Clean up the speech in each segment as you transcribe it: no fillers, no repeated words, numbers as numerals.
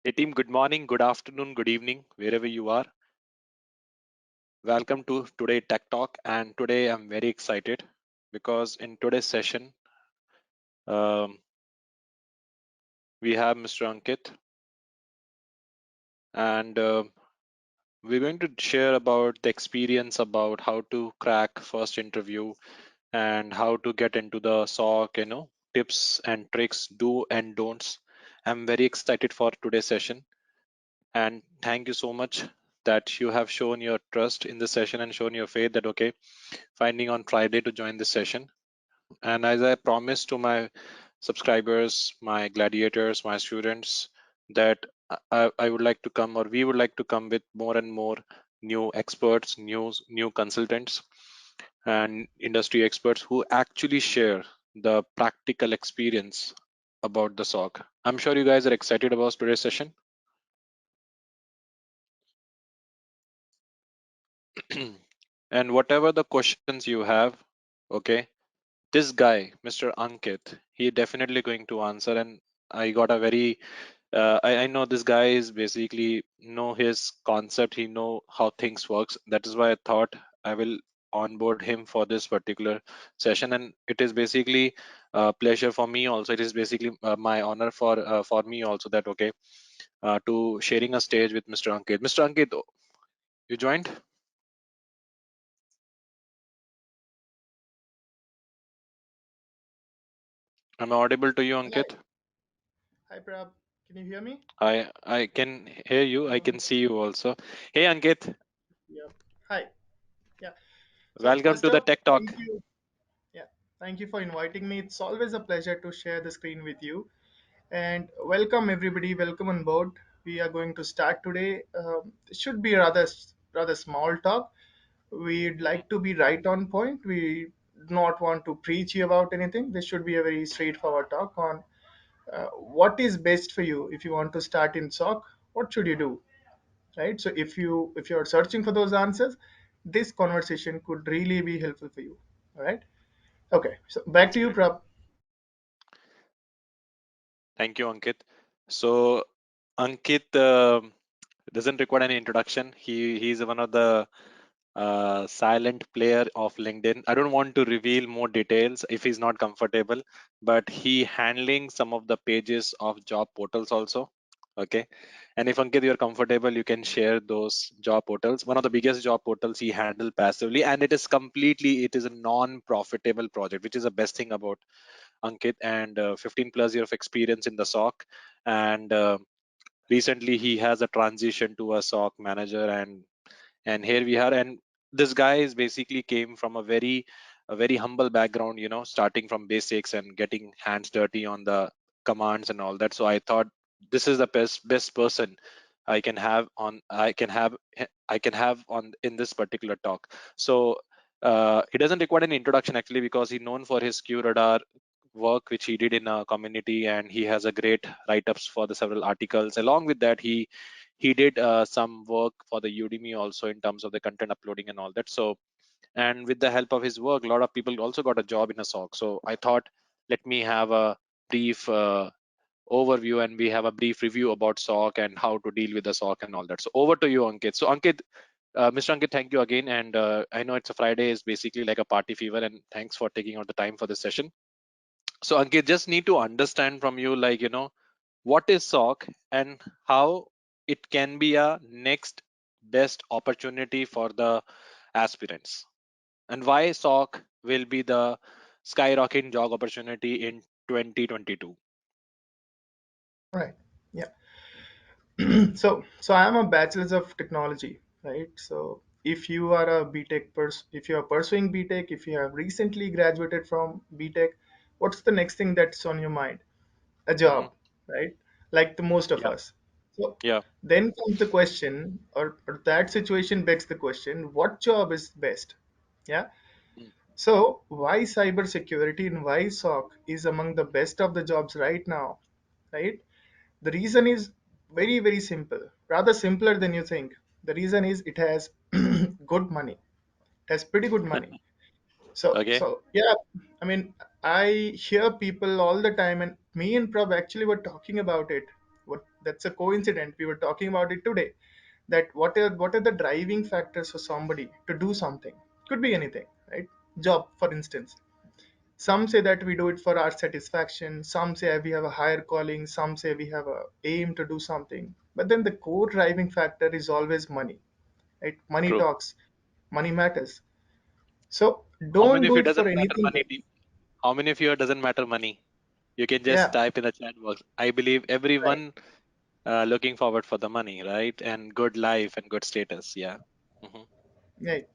Hey team, good morning, good afternoon, good evening, wherever you are. Welcome to today Tech Talk, and today I'm very excited because in today's session um, we have Mr. Ankit, and we're going to share about the experience about how to crack first interview and how to get into the SOC, tips and tricks, do and don'ts. I'm very excited for today's session. And thank you so much that you have shown your trust in the session and shown your faith that, okay, finding on Friday to join this session. And as I promised to my subscribers, my gladiators, my students, that I would like to come, or we would like to come with more and more new experts, new consultants, and industry experts who actually share the practical experience about the SOC. I'm sure you guys are excited about today's session. And whatever the questions you have, okay, this guy, Mr. Ankit, he definitely going to answer. And I got a very, I know this guy is basically know his concept. He know how things works. That is why I thought I will onboard him for this particular session. And it is basically a pleasure for me also. It is basically my honor for me also that okay, to sharing a stage with Mr. Ankit. Mr. Ankit, you joined? Am I audible to you, Hi, Ankit? hi, Prab. Can you hear me? I can hear you. I can see you also. Hey, Ankit, Yeah. Hi. Yeah. So welcome first to the up, Tech Talk. thank you. Yeah. Thank you for inviting me. It's always a pleasure to share the screen with you. And welcome everybody. Welcome on board. We are going to start today. It should be rather small talk. We'd like to be right on point. We do not want to preach you about anything. This should be a very straightforward talk on what is best for you if you want to start in SOC. What should you do? Right, so if you're searching for those answers, this conversation could really be helpful for you. All right. Okay, so back That's to you, great. Prab. Thank you, Ankit. So, Ankit doesn't require any introduction. He's one of the silent player of LinkedIn. I don't want to reveal more details if he's not comfortable, but he handling some of the pages of job portals also. Okay. And if Ankit, you're comfortable, you can share those job portals. One of the biggest job portals he handled passively, and it is a non-profitable project, which is the best thing about Ankit, and 15 plus year of experience in the SOC. And recently he has a transition to a SOC manager, and here we are. And this guy is basically came from a very humble background, starting from basics and getting hands dirty on the commands and all that. So I thought this is the best person I can have on in this particular talk. So he doesn't require an introduction actually, because he's known for his Q radar work which he did in a community, and he has a great write-ups for the several articles. Along with that, he did some work for the Udemy also in terms of the content uploading and all that. So, and with the help of his work, a lot of people also got a job in a SOC. So I thought, let me have a brief overview, and we have a brief review about SOC and how to deal with the SOC and all that. So over to you, Ankit. So Ankit, Mr. Ankit, thank you again. And I know it's a Friday, is basically like a party fever, and thanks for taking out the time for this session. So Ankit, just need to understand from you, like, what is SOC and how it can be a next best opportunity for the aspirants, and why SOC will be the skyrocketing job opportunity in 2022. Right. Yeah. So I am a bachelor's of technology, right? So if you are a if you are pursuing BTech, if you have recently graduated from BTech, what's the next thing that's on your mind? A Hmm. job, right? Like the most of Yeah, us. So yeah. then comes the question, or that situation begs the question, what job is best? Yeah. Mm. So why cybersecurity and why SOC is among the best of the jobs right now, right? The reason is very, very simple, rather simpler than you think. The reason is it has good money. It has pretty good money. Okay. So yeah, I mean, I hear people all the time, and me and Prab actually were talking about it. What That's a coincidence. We were talking about it today. That what are the driving factors for somebody to do something? Could be anything, right? Job, for instance. Some say that we do it for our satisfaction. Some say we have a higher calling. Some say we have a aim to do something. But then the core driving factor is always money, right? Money True. talks. Money matters. So How don't many of do you it for doesn't matter anything money? else. How many of you doesn't matter money? You can just Yeah, type in the chat box. I believe right, everyone looking forward for the money, right? And good life and good status. Yeah. Hmm. right.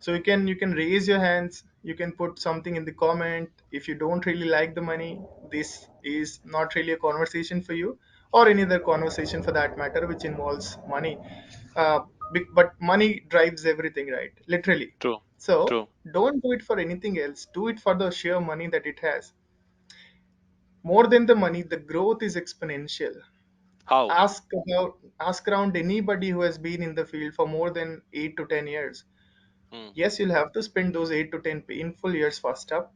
So you can raise your hands. You can put something in the comment. If you don't really like the money, this is not really a conversation for you, or any other conversation for that matter, which involves money. Uh, but money drives everything, right? Literally. True. So True. don't do it for anything else. Do it for the sheer money that it has. More than the money, the growth is exponential. How? Ask around anybody who has been in the field for more than 8 to 10 years. Mm, Yes, you'll have to spend those 8 to 10 painful years first up,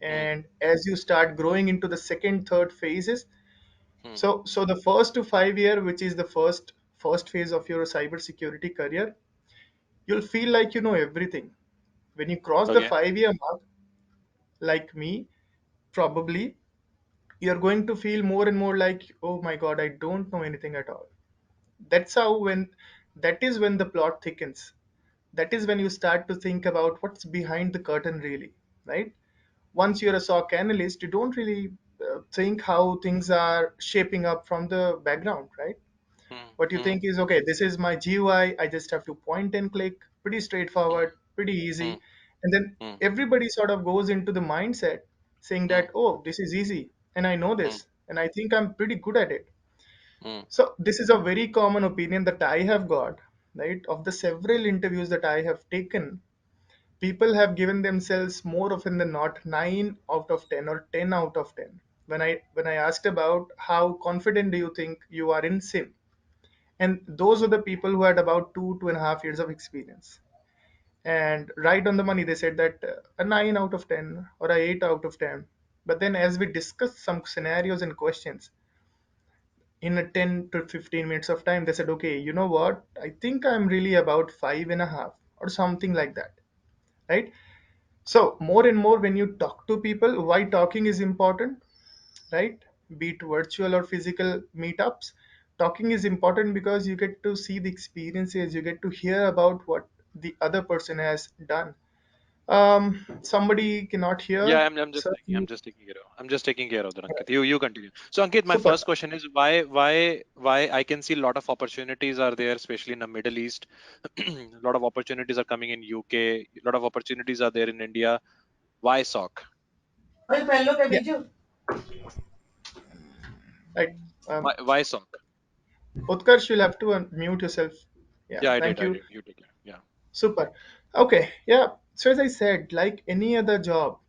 mm, and as you start growing into the second, third phases. mm, So the first to 5 year, which is the first phase of your cybersecurity career, you'll feel like you know everything. When you cross the okay. 5 year mark, like me, probably you're going to feel more and more like, oh my god, I don't know anything at all. That's how when that is when the plot thickens. That is when you start to think about what's behind the curtain, really, right? Once you're a SOC analyst, you don't really think how things are shaping up from the background, right? Mm, What you mm, think is, okay, this is my GUI, I just have to point and click, pretty mm, straightforward, pretty mm, easy. And then mm, everybody sort of goes into the mindset saying mm, that, oh, this is easy, and I know mm, this, and I think I'm pretty good at it. mm, So this is a very common opinion that I have got, right? Of the several interviews that I have taken, people have given themselves more often than not 9 out of 10 or 10 out of 10. When I asked about how confident do you think you are in SIM, and those were the people who had about 2.5 years of experience. And right on the money, they said that a 9 out of 10 or a 8 out of 10. But then as we discussed some scenarios and questions, in a 10 to 15 minutes of time, they said, okay, you know what, I think I'm really about 5.5 or something like that, right? So more and more when you talk to people, why talking is important, right? Be it virtual or physical meetups, talking is important because you get to see the experiences, you get to hear about what the other person has done. Somebody cannot yeah, hear I'm just taking, certain. I'm just taking care of that, Ankit. You continue. So, Ankit, my Super. first question is why I can see a lot of opportunities are there, especially in the Middle East. A lot of opportunities are coming in UK. A lot of opportunities are there in India. Why SOC? Yeah, right. um, Why SOC? Utkarsh, you'll have to mute yourself. Yeah, Yeah, I did. thank I you. did. You take care. Yeah. Super. Okay, yeah. So as I said, like any other job,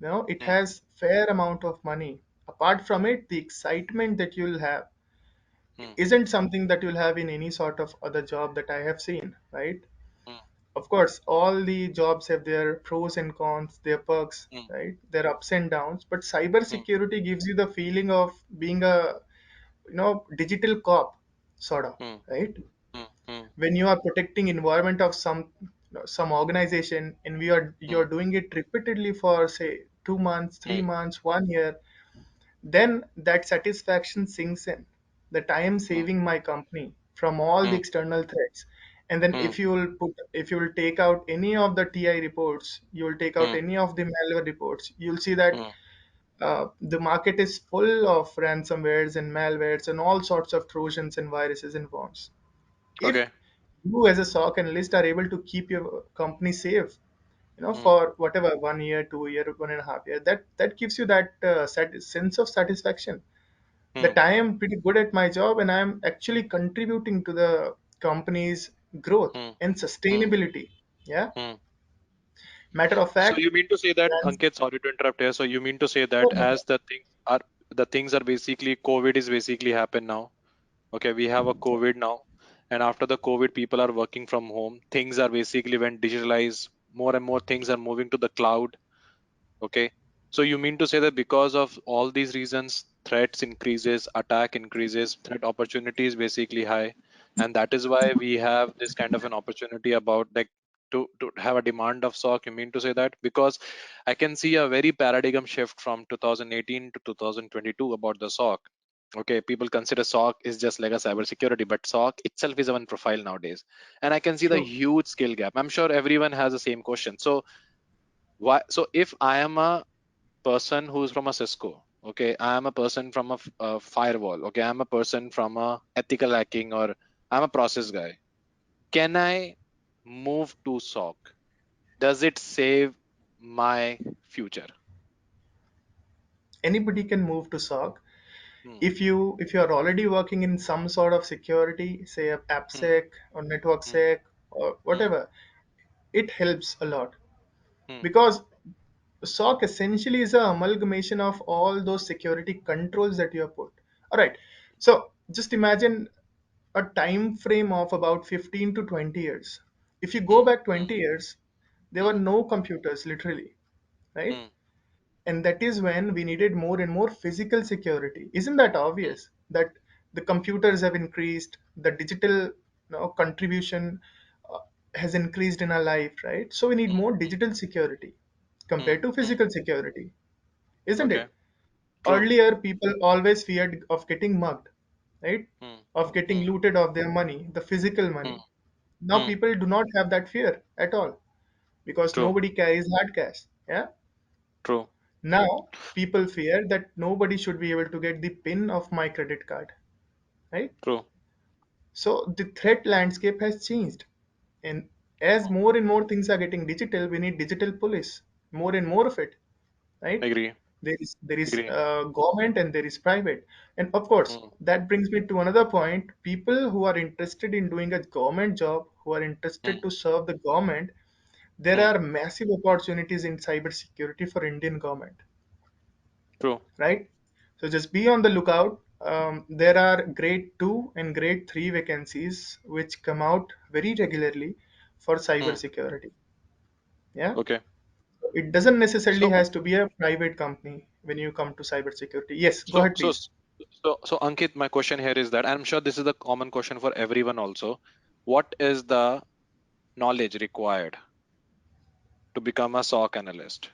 it Mm, has fair amount of money. Apart from it, the excitement that you'll have mm, isn't something that you'll have in any sort of other job that I have seen, right? mm, Of course, all the jobs have their pros and cons, their perks, mm, right? Their ups and downs. But mm, cybersecurity gives you the feeling of being a, digital cop, sort of, mm, right? mm, mm, When you are protecting environment of some organization, and you're mm, doing it repeatedly for say 2 months, three mm, months 1 year, then that satisfaction sinks in, that I am mm, saving my company from all the mm, external threats. And then mm, if you will take out any of the TI reports, you will take out mm, any of the malware reports, you'll see that mm. the market is full of ransomwares and malwares and all sorts of trojans and viruses and worms. If Okay. you as a SOC analyst are able to keep your company safe, Mm, for whatever 1 year, 2 year, 1.5 year, that gives you that sense of satisfaction, mm, that I am pretty good at my job and I am actually contributing to the company's growth mm, and mm, sustainability. Yeah. mm. Matter of So fact, you mean to say that, trans- Ankit, sorry to interrupt here. So you mean to say oh that my God. as the things are basically COVID is basically happen now. Okay, we have a COVID now, and after the COVID, people are working from home. Things are basically went digitalized. More and more things are moving to the cloud. Okay, so you mean to say that because of all these reasons, threats increases, attack increases, threat opportunity is basically high, and that is why we have this kind of an opportunity about like to have a demand of SOC. You mean to say that? Because I can see a very paradigm shift from 2018 to 2022 about the SOC. Okay, people consider SOC is just like a cybersecurity, but SOC itself is one profile nowadays, and I can see the True. huge skill gap. I'm sure everyone has the same question. So why? So if I am a person who's from a Cisco. Okay, I am a person from a firewall. Okay, I'm a person from a ethical hacking, or I'm a process guy. Can I move to SOC? Does it save my future? Anybody can move to SOC Hmm, if you are already working in some sort of security, say a hmm, AppSec or network hmm, sec or hmm, whatever. It helps a lot hmm, because SOC essentially is an amalgamation of all those security controls that you have put. All right. So just imagine a time frame of about 15 to 20 years. If you go hmm, back hmm, 20 years, there were hmm, no computers literally, right? hmm, And that is when we needed more and more physical security. Isn't that hmm, obvious that the computers have increased, the digital contribution uh, has increased in our life, right? So we need hmm, more hmm, digital security hmm, compared to hmm. physical security, isn't Okay, it? true. Earlier people always feared of getting mugged, right? Hmm, Of getting hmm, looted of their money, the physical hmm, money. Now hmm. people do not have that fear at all because True, nobody carries hard cash. Yeah. true, Now, people fear that nobody should be able to get the PIN of my credit card, right? true. So the threat landscape has changed. And as Hmm. more and more things are getting digital, we need digital police, more and more of it, right? Agree, There is agree. government and there is private. And of course, Hmm, that brings me to another point. People who are interested in doing a government job, who are interested hmm, to serve the government, there hmm. are massive opportunities in cybersecurity for Indian government, True. right? So just be on the lookout. There are grade 2 and grade 3 vacancies which come out very regularly for Hmm. cybersecurity. Yeah. Okay. It doesn't necessarily So has to be a private company when you come to cybersecurity. Yes, go So, ahead, so, please. so, Ankit, my question here is that I'm sure this is the common question for everyone also. What is the knowledge required to become a SOC analyst?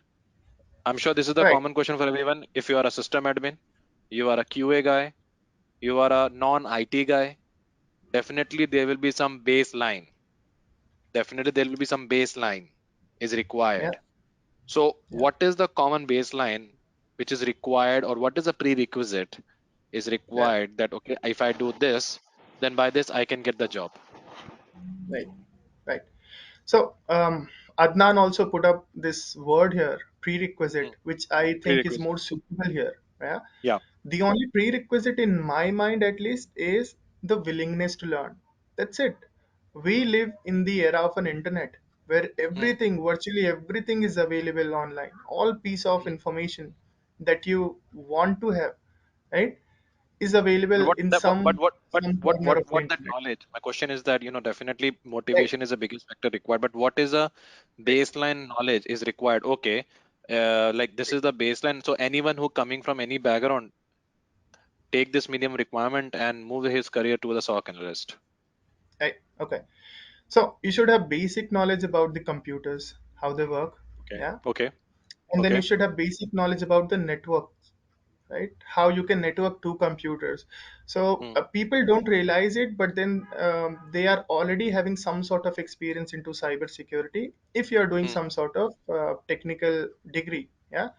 I'm sure this is the Right. common question for everyone. If you are a system admin, you are a QA guy, you are a non-IT guy, definitely there will be some baseline. Definitely there will be some baseline is Yeah. required. So, Yeah. what is the common baseline which is required, or what is a prerequisite is Yeah. required that okay, if I do this, then by this I can get the job. Right. Right. So Adnan also put up this word here, Hmm. prerequisite, which I think is Prerequisite. more suitable here. Yeah. Yeah. The only prerequisite in my mind, at least, is the willingness to learn. That's it. We Hmm. live in the era of an internet where Hmm. everything, virtually everything, is available online. All piece of Hmm. information that you want to have, right, is But available what in that what some corner of the what that internet. knowledge? My question is that definitely Right. motivation is the biggest factor required. But what is a Right. baseline knowledge is required? Okay, like this is the baseline. So anyone who coming from any background take this medium requirement and move his career to the SOC analyst. Right. Okay. So you should have basic knowledge about the computers, how they work. Okay. Yeah. Okay. And then you Okay. should have basic knowledge about the network, right? How you can network two computers. So Hmm. people don't realize it, but then they are already having some sort of experience into cybersecurity if you are doing Hmm. some sort of technical degree. Yeah.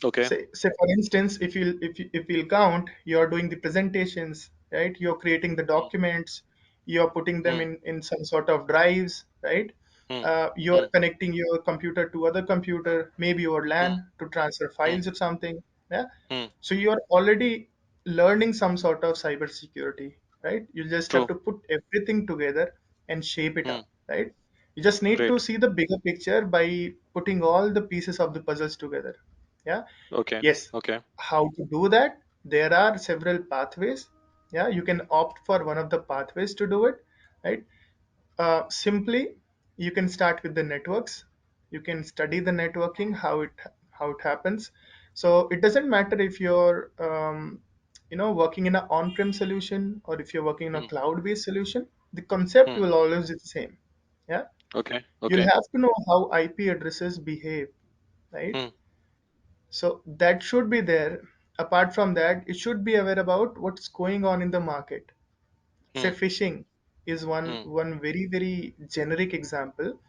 Okay. Say for instance, if you'll count, you're doing the presentations, right? You're creating the Hmm. documents, you're putting them Hmm. in some sort of drives, right? Hmm. You're Hmm. connecting your computer to other computer, maybe over Hmm. LAN to transfer Hmm. files or something. Yeah. Hmm. So you are already learning some sort of cybersecurity, right? You just have True. to put everything together and shape it Hmm. up, right? You just need to Great. see the bigger picture by putting all the pieces of the puzzles together. Yeah. Okay. Yes. Okay. How to do that? There are several pathways. Yeah. You can opt for one of the pathways to do it, right? Simply, you can start with the networks. You can study the networking, how it happens. So it doesn't matter if you're working in an on-prem solution or if you're working in a Hmm. cloud-based solution, the concept Hmm. will always be the same. Yeah, Okay. you'll Okay. have to know how IP addresses behave, right? Hmm. So that should be there. Apart from that, it should be aware about what's going on in the market. Say Hmm. phishing is one Hmm. one very very generic example.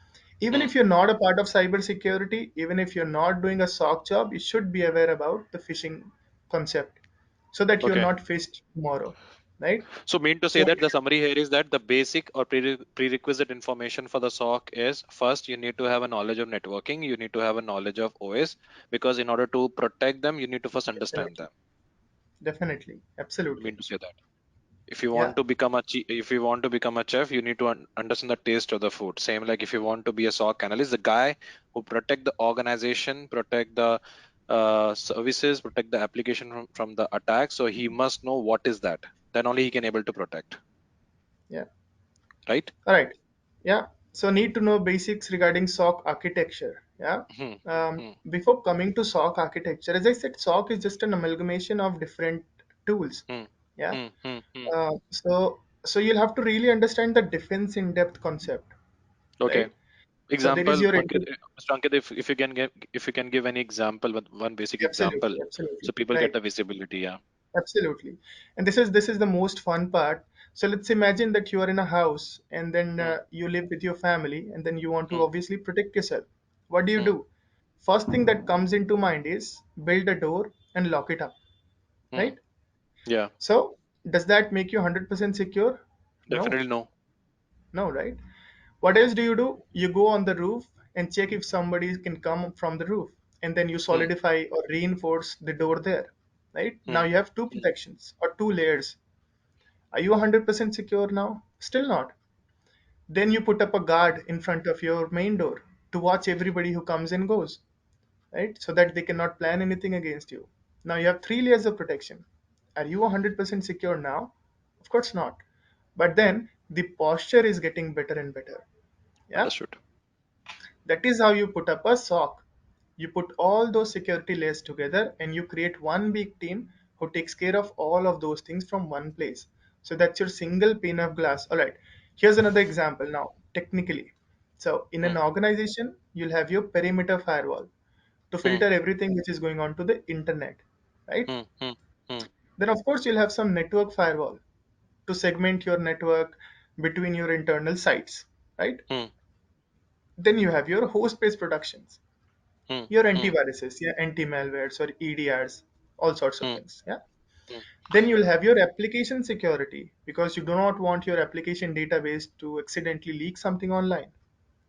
Even Hmm. if you're not a part of cybersecurity, even if you're not doing a SOC job, you should be aware about the phishing concept so that you're Okay. not phished tomorrow, right? So mean to say So that the summary here is that the basic or prerequisite information for the SOC is first you need to have a knowledge of networking, you need to have a knowledge of OS, because in order to protect them, you need to first understand definitely, them. definitely, You absolutely, mean to say that if you yeah, want to become if you want to become a chef, you need to understand the taste of the food. Same like if you want to be a SOC analyst, the guy who protect the organization, protect the services, protect the application from the attack. So he must know what is that. Then only he can able to protect, yeah. right? All right. Yeah. So need to know basics regarding SOC architecture. Yeah. Hmm. Hmm. Before coming to SOC architecture, as I said, SOC is just an amalgamation of different tools. Hmm. Yeah. Hmm. Hmm. Hmm. So you'll have to really understand the defense in depth concept, Okay. right? So there is Example, your Ankit, Mr. Ankit, if you can give if you can give any example, one basic example, absolutely, absolutely, so people get right. the visibility. Yeah. Absolutely. And this is the most fun part. So let's imagine that you are in a house and then Hmm. you live with your family and then you want to Hmm. obviously protect yourself. What do you Hmm. do? First thing that comes into mind is build a door and lock it up, Hmm. right? Yeah. So does that make you 100% secure? No. Definitely no. No, right? What Hmm. else do you do? You go on the roof and check if somebody can come from the roof, and then you Hmm. solidify or reinforce the door there, right? Now Hmm. you have two Hmm. protections or two layers. Are you 100% secure now? Still not. Then you put up a guard in front of your main door to watch everybody who comes and goes, right? So that they cannot plan anything against you. Now you have three layers of protection. Are you 100% secure now? Of course not. But then the posture is getting better and better. Yeah. Understood. That is how you put up a SOC. You put all those security layers together and you create one big team who takes care of all of those things from one place. So that's your single pane of glass. All right. Here's another example now, technically. So in Hmm. an organization, you'll have your perimeter firewall to Hmm. filter everything which is going on to the internet, right? Hmm. Hmm. Hmm. Then of course you'll have some network firewall to segment your network between your internal sites, right? Hmm. Then you have your host-based productions, Hmm. your Hmm. antiviruses, yeah, anti-malwares or EDRs, all sorts of Hmm. things. Yeah. Hmm. Then you'll have your application security because you do not want your application database to accidentally leak something online.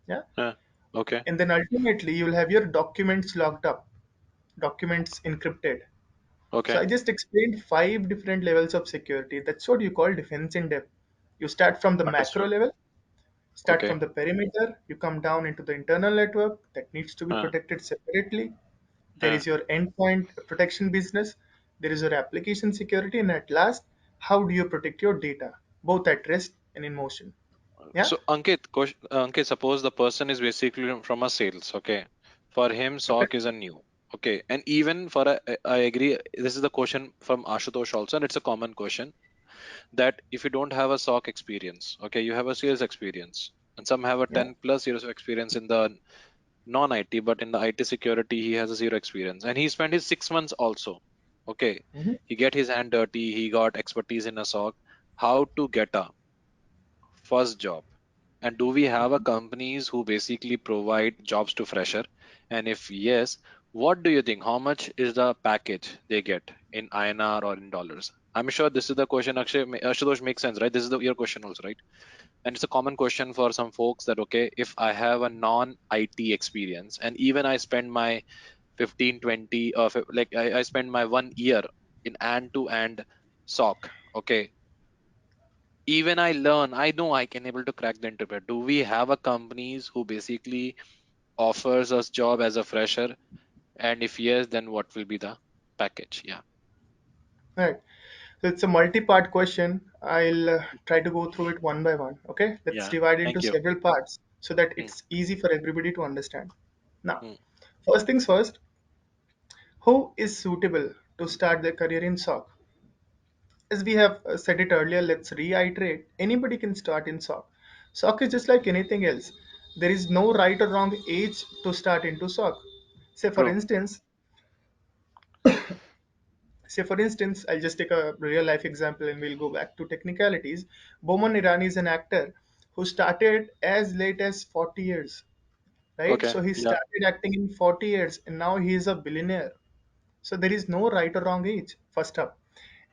Yeah. Yeah. Okay. And then ultimately you'll have your documents locked up, documents encrypted. So Okay. I just explained five different levels of security. That's what you call defense in depth. You start from the macro Understood. level, start Okay. from the perimeter, you come down into the internal network that needs to be Uh, protected separately. There uh. is your endpoint protection business, there is your application security, and at last, how do you protect your data, both at rest and in motion? Yeah. So Ankit, suppose the person is basically from a sales. Okay. For him, Okay. SOC is a new. Okay. And even for I agree. This is the question from Ashutosh also, and it's a common question that if you don't have a SOC experience, okay, you have a sales experience, and some have a Yeah. 10 plus years of experience in the non-IT, but in the IT security, he has a zero experience, and he spent his 6 months also. Okay, Hmm. he get his hand dirty, he got expertise in a SOC. How to get a first job? And do we have a companies who basically provide jobs to fresher? And if yes, what do you think? How much is the package they get in INR or in dollars? I'm sure this is the question. Akshay, Ashutosh makes sense, right? This is your question also, right? And it's a common question for some folks that okay, if I have a non-IT experience and even I spend my 15, 20, or like I spend my 1 year in end-to-end SOC, okay, even I learn, I know I can able to crack the interview. Do we have a companies who basically offers us job as a fresher? And if yes, then what will be the package? Yeah. Right. So it's a multi-part question. I'll try to go through it one by one. Okay. Let's Yeah. divide into Thank you. several parts so that Hmm. it's easy for everybody to understand. Now, Hmm. first things first, Who is suitable to start their career in SOC? As we have said it earlier, let's reiterate, anybody can start in SOC. SOC is just like anything else. There is no right or wrong age to start into SOC. Say for True. instance, I'll just take a real life example and we'll go back to technicalities. Boman Irani is an actor who started as late as 40 years, right? Okay. So he Yeah. started acting in 40 years and now he is a billionaire. So there is no right or wrong age, first up.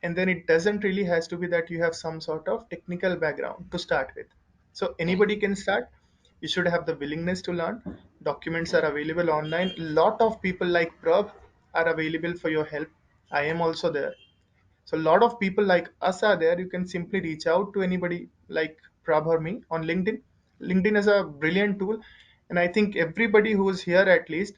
And then it doesn't really has to be that you have some sort of technical background to start with. So Mm, anybody can start. You should have the willingness to learn. Documents are available online. Lot of people like Prab are available for your help. I am also there. So a lot of people like us are there. You can simply reach out to anybody like Prab or me on LinkedIn. LinkedIn is a brilliant tool. And I think everybody who is here, at least,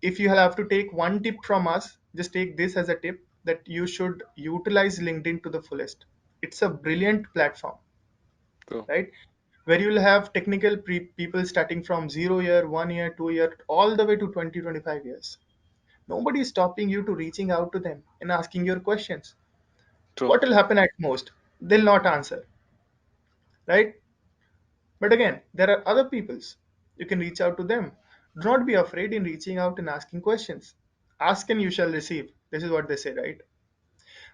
if you have to take one tip from us, just take this as a tip, that you should utilize LinkedIn to the fullest. It's a brilliant platform, true. right? Where you'll have technical people starting from 0 year, 1 year, 2 year, all the way to 20, 25 years. Nobody is stopping you to reaching out to them and asking your questions. True. What will happen at most? They'll not answer, right? But again, there are other peoples. You can reach out to them. Do not be afraid in reaching out and asking questions. Ask and you shall receive. This is what they say, right?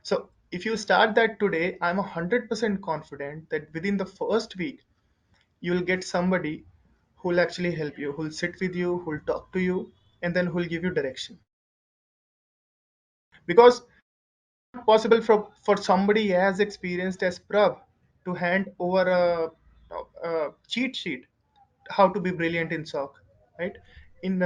So if you start that today, I'm 100% confident that within the first week, you'll get somebody who'll actually help you, who'll sit with you, who'll talk to you, and then who'll give you direction. Because it's possible for somebody as experienced as Prab to hand over a cheat sheet how to be brilliant in SOC, right? In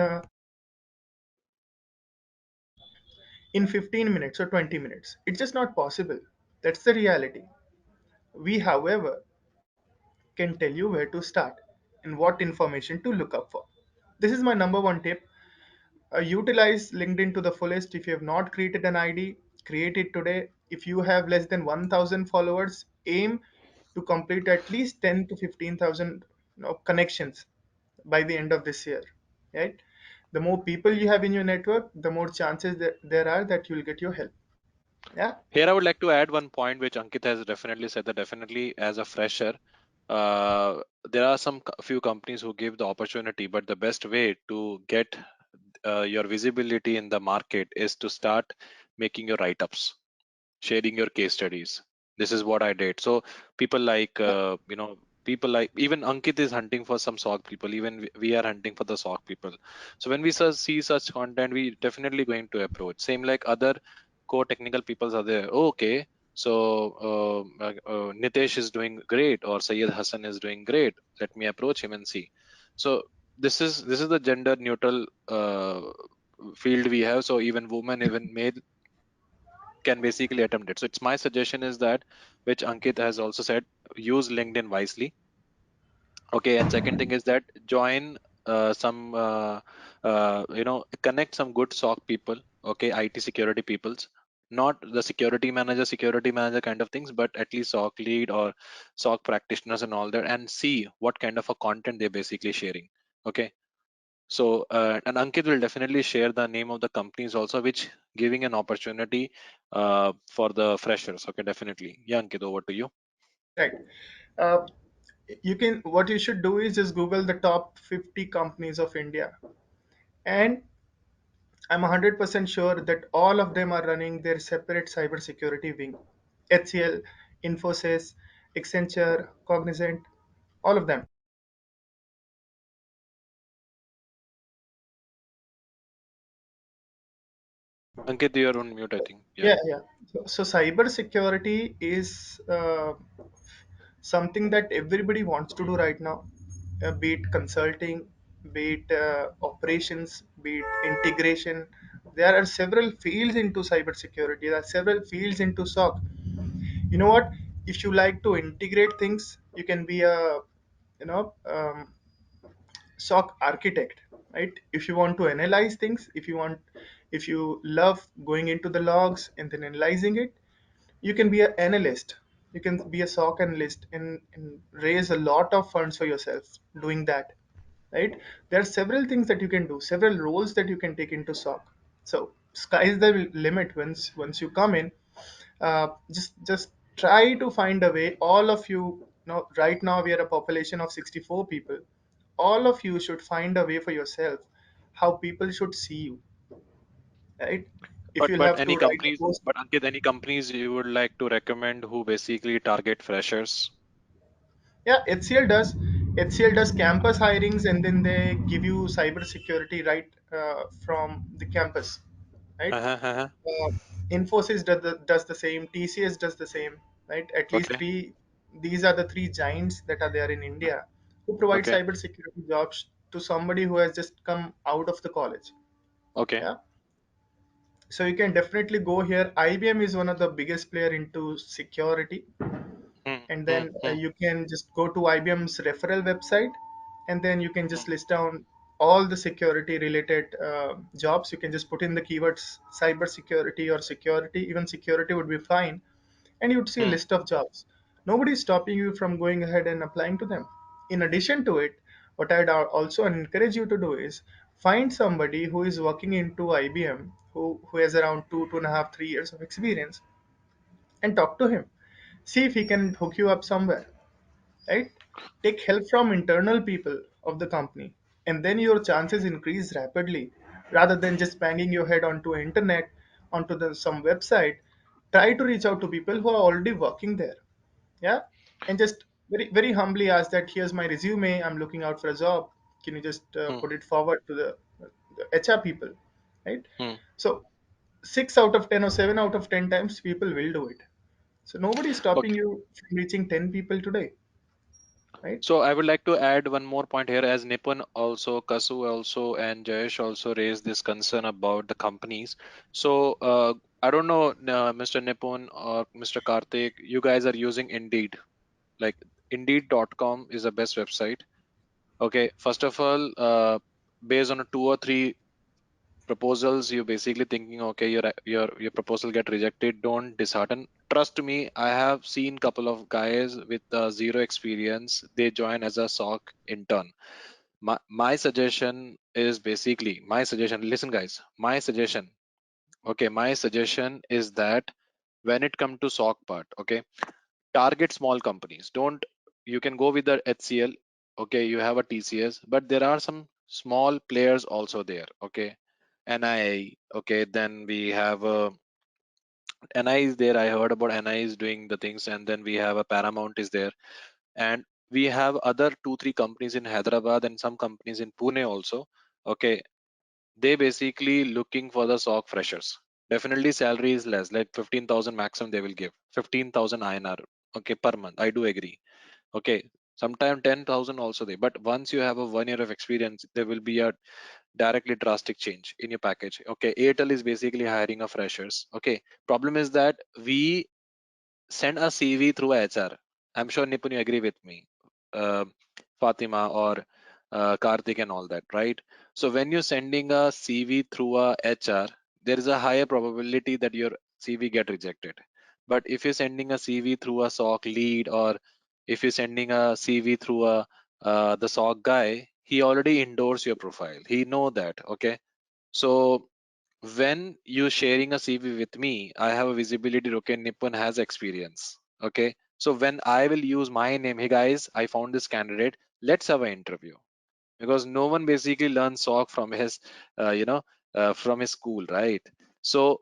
in 15 minutes or 20 minutes. It's just not possible. That's the reality. We, however, can tell you where to start and what information to look up for. This is my number one tip. Utilize LinkedIn to the fullest. If you have not created an ID, create it today. If you have less than 1,000 followers, aim to complete at least 10 to 15,000 connections by the end of this year. Right? The more people you have in your network, the more chances that there are that you'll get your help. Yeah. Here, I would like to add one point which Ankit has definitely said, that definitely as a fresher, uh, there are some few companies who give the opportunity, but the best way to get your visibility in the market is to start making your write-ups, sharing your case studies. This is what I did. So people like people like even Ankit is hunting for some SOC people. Even we are hunting for the SOC people. So when we see such content, we definitely going to approach. Same like other core technical peoples are there. Oh, okay, so Nitesh is doing great, or Sayed Hassan is doing great. Let me approach him and see. So this is the gender neutral field we have. So even women, even male can basically attempt it. So it's my suggestion is that, which Ankit has also said, use LinkedIn wisely. Okay, and second thing is that join some connect some good SOC people. Okay, IT security peoples, not the security manager kind of things, but at least SOC lead or SOC practitioners and all that, and see what kind of a content they're basically sharing. Okay, so, and Ankit will definitely share the name of the companies also, which giving an opportunity for the freshers. Okay, definitely. Yeah, Ankit, over to you. Right. Uh, you can, what you should do is just Google the top 50 companies of India, and I'm 100% sure that all of them are running their separate cybersecurity wing. HCL, Infosys, Accenture, Cognizant, all of them. Ankit, you're on mute, I think. Yeah. Yeah, yeah. So cybersecurity is something that everybody wants to do right now, be it consulting, be it operations, be it integration. There are several fields into cybersecurity. There are several fields into SOC. You know what? If you like to integrate things, you can be a you know um, SOC architect, right? If you want to analyze things, if you love going into the logs and then analyzing it, you can be an analyst. You can be a SOC analyst and raise a lot of funds for yourself doing that, right? There are several things that you can do, several roles that you can take into SOC. So sky's the limit. Once you come in, just try to find a way. All of you, right now we are a population of 64 people. All of you should find a way for yourself how people should see you, right? If you'll But have any to write a companies, post. but Ankit, any companies you would like to recommend who basically target freshers? Yeah, HCL does campus hirings, and then they give you cyber security right from the campus, right? Uh-huh, uh-huh. uh, Infosys does the same. TCS does the same, right? At least Okay, three. These are the three giants that are there in India who provide okay, cybersecurity jobs to somebody who has just come out of the college. okay. Yeah, so you can definitely go here. IBM is one of the biggest player into security, Hmm, and hmm, then hmm, you can just go to IBM's referral website, and then you can hmm, just list down all the security related jobs. You can just put in the keywords cyber security or security, even security would be fine, and you would see a hmm. list of jobs. Nobody is stopping you from going ahead and applying to them. In addition to it, what I'd also encourage you to do is find somebody who is working into IBM, who has around 2.5, 3 years of experience, and talk to him. See if he can hook you up somewhere, right? Take help from internal people of the company, and then your chances increase rapidly. Rather than just banging your head onto internet, onto some website, try to reach out to people who are already working there. Yeah, and just very very humbly ask that, here's my resume, I'm looking out for a job, can you just Hmm, put it forward to the HR people, right? hmm. So 6 out of 10 or 7 out of 10 times people will do it. So nobody is stopping Okay. you from reaching 10 people today, right? So I would like to add one more point here, as Nipun also, Kasu also, and Jayesh also raised this concern about the companies. So I don't know, Mr. Nipun or Mr. Karthik, you guys are using Indeed. Like Indeed.com is the best website. Okay, first of all, based on a two or three proposals, you're basically thinking, okay, your proposal get rejected. Don't dishearten. Trust me, I have seen couple of guys with zero experience. They join as a SOC intern. My suggestion is basically my suggestion. Listen, guys, my suggestion. Okay, my suggestion is that when it come to SOC part, okay, target small companies. Don't, you can go with the HCL, okay, you have a TCS, but there are some small players also there, okay. NI, okay, then we have NI is there. I heard about NI is doing the things, and then we have a Paramount is there, and we have other two three companies in Hyderabad and some companies in Pune also, okay. They basically looking for the SOC freshers. Definitely salary is less, like 15,000 maximum they will give, 15,000 INR, okay, per month. I do agree. Okay, sometime 10,000 also there. But once you have a 1 year of experience, there will be a directly drastic change in your package. Okay, Airtel is basically hiring a freshers. Okay, problem is that we send a CV through HR. I'm sure Nipun, you agree with me, uh, Fatima or Karthik and all that, right? So when you're sending a CV through a HR, there is a higher probability that your CV get rejected. But if you're sending a CV through a SOC lead, or if you're sending a CV through a the SOC guy, he already endorsed your profile. He know that, okay? So when you sharing a CV with me, I have a visibility. Okay, Nipun has experience. Okay, so when I will use my name, hey guys, I found this candidate. Let's have an interview, because no one basically learns SOC from his, from his school, right? So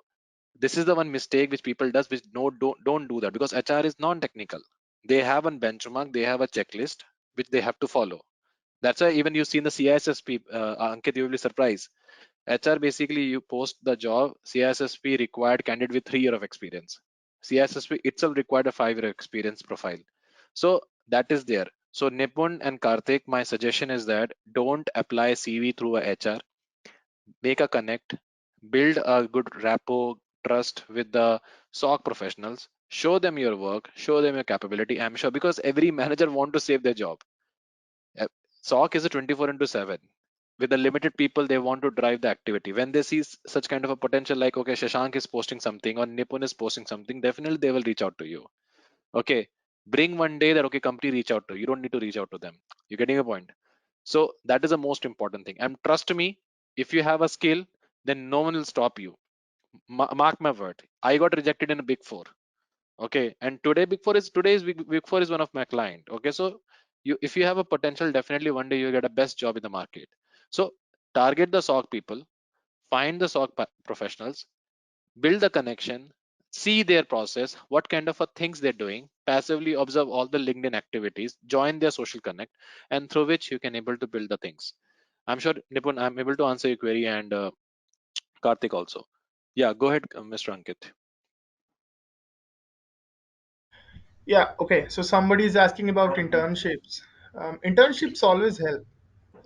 this is the one mistake which people does, which no don't do that, because HR is non-technical. They have a benchmark, they have a checklist which they have to follow. That's why even you see in the CISSP, Ankit, you will be surprised. HR basically you post the job, CISSP required candidate with 3 year of experience. CISSP itself required a 5 year experience profile. So that is there. So Nipun and Karthik, my suggestion is that don't apply CV through a HR. Make a connect, build a good rapport, trust with the SOC professionals. Show them your work, show them your capability. I'm sure, because every manager want to save their job. uh, SOC is a 24 into 7. With the limited people, they want to drive the activity. When they see such kind of a potential, like, okay, Shashank is posting something or Nipun is posting something, definitely they will reach out to you. Okay. Bring one day that, okay, company reach out to you. You don't need to reach out to them. You're getting a point. So that is the most important thing. And trust me, if you have a skill, then no one will stop you. Mark my word, I got rejected in a Big Four. Okay, and Big Four is one of my client. Okay, so if you have a potential, definitely one day you get a best job in the market. So target the SOC people, find the SOC professionals, build the connection, see their process, what kind of a things they're doing, passively observe all the LinkedIn activities, join their social connect, and through which you can able to build the things. I'm sure, Nipun, I'm able to answer your query, and Karthik also. Yeah, go ahead, Mr. Ankit. Yeah, okay. So somebody is asking about internships. Internships always help,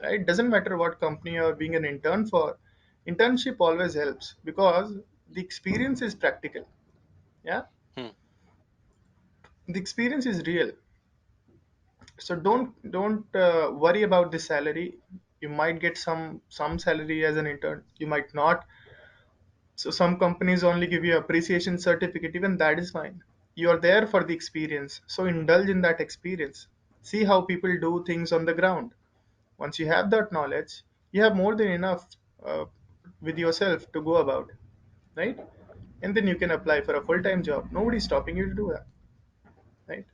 right? Doesn't matter what company you're being an intern for. Internship always helps because the experience is practical. Yeah, Hmm. the experience is real. So don't worry about the salary. You might get some salary as an intern. You might not. So some companies only give you appreciation certificate. Even that is fine. You are there for the experience. So indulge in that experience. See how people do things on the ground. Once you have that knowledge, you have more than enough uh, with yourself to go about, right? And then you can apply for a full-time job. Nobody's stopping you to do that, right?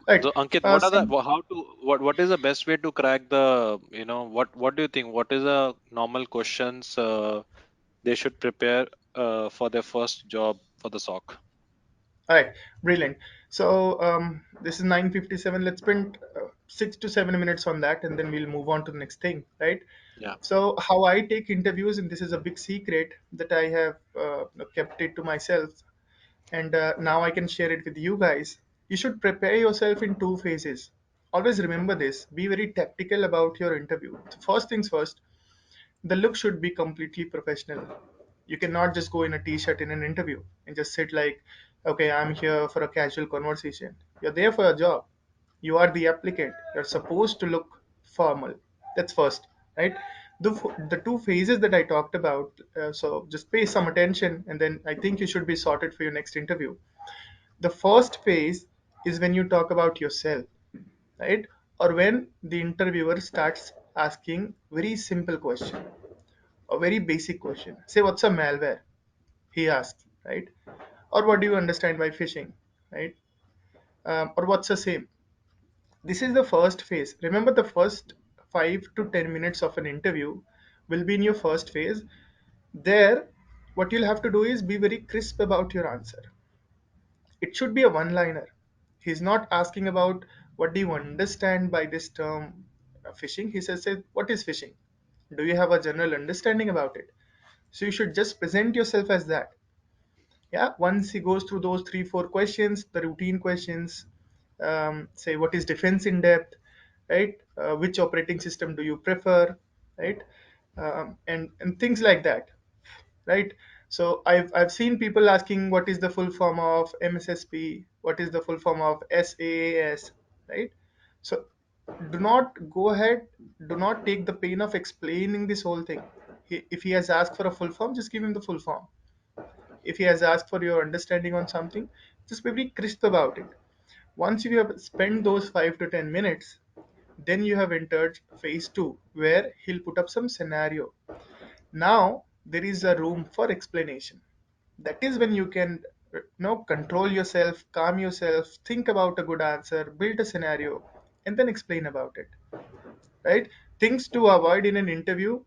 Right. So Ankit, what are the Some how to what is the best way to crack the, what do you think? What is the normal questions they should prepare for their first job for the SOC? All right, brilliant. So this is 9:57. Let's spend 6 to 7 minutes on that, and then we'll move on to the next thing, right? Yeah. So how I take interviews, and this is a big secret that I have kept it to myself, and now I can share it with you guys. You should prepare yourself in two phases. Always remember this. Be very tactical about your interview. So first things first, the look should be completely professional. You cannot just go in a t-shirt in an interview and just sit like, okay, I'm here for a casual conversation. You're there for a job. You are the applicant. You're supposed to look formal. That's first, right? The two phases that I talked about, so just pay some attention, and then I think you should be sorted for your next interview. The first phase is when you talk about yourself, right? Or when the interviewer starts asking very simple question, a very basic question. Say, what's a malware? He asks, right? Or what do you understand by phishing, right? Or what's the same? This is the first phase. Remember, the first 5 to 10 minutes of an interview will be in your first phase. There, what you'll have to do is be very crisp about your answer. It should be a one liner. He's not asking about what do you understand by this term phishing. He says, what is phishing? Do you have a general understanding about it? So you should just present yourself as that. Yeah, once he goes through those 3 4 questions, the routine questions, say what is defense in depth, right? Which operating system do you prefer, right? And things like that, right? So I've seen people asking what is the full form of MSSP, what is the full form of SaaS, right? So do not go ahead, do not take the pain of explaining this whole thing. If he has asked for a full form, just give him the full form. If he has asked for your understanding on something, just be very crisp about it. Once you have spent those 5 to 10 minutes, then you have entered phase two, where he'll put up some scenario. Now there is a room for explanation. That is when you can control yourself, calm yourself, think about a good answer, build a scenario, and then explain about it. Right? Things to avoid in an interview: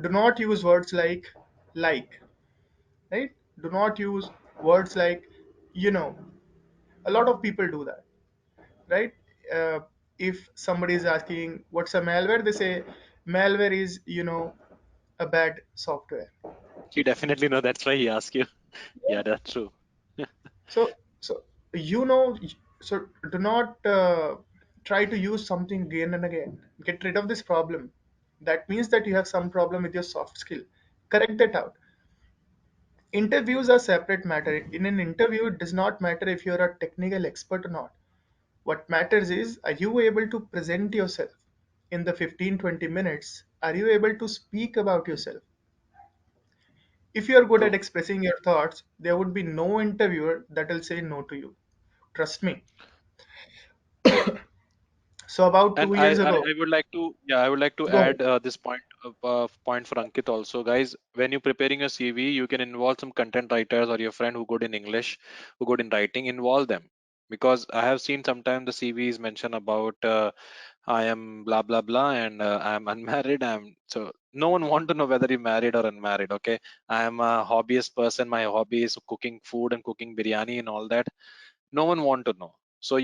do not use words like, right? Do not use words like, you know. A lot of people do that, right? Uh, if somebody is asking what's a malware, they say malware is, a bad software. You definitely know. That's why he asked you. Yeah, that's true. So you know, so do not try to use something again and again. Get rid of this problem. That means that you have some problem with your soft skill. Correct that out. Interviews are separate matter. In an interview, it does not matter if you're a technical expert or not. What matters is, are you able to present yourself in the 15 to 20 minutes? Are you able to speak about yourself? If you are good at True. expressing your thoughts, there would be no interviewer that will say no to you. Trust me. So about And two I, years I, ago, I would like to, yeah, I would like to go ahead. add this point. point for Ankit also, guys. When you're preparing a CV, you can involve some content writers or your friend who good in English, who good in writing. Involve them, because I have seen sometimes the CV is mentioned about I am blah blah blah and I'm unmarried. I'm so no one want to know whether you're married or unmarried. Okay, I am a hobbyist person. My hobby is cooking food and cooking biryani and all that. No one want to know. So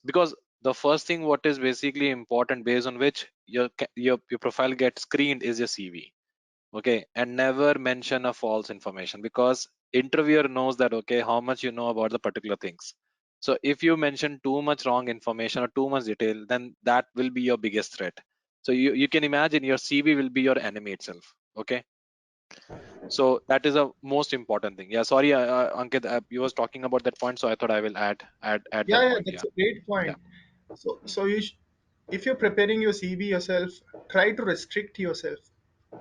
because the first thing what is basically important based on which your profile gets screened is your CV. Okay, and never mention a false information, because interviewer knows that okay how much you know about the particular things. So if you mention too much wrong information or too much detail, then that will be your biggest threat. So you can imagine your CV will be your enemy itself. Okay, so that is a most important thing. Yeah, sorry, Ankit, you was talking about that point, so I thought I will add Yeah, that yeah, point. that's Yeah, a great yeah. point. So if you're preparing your CV yourself, try to restrict yourself.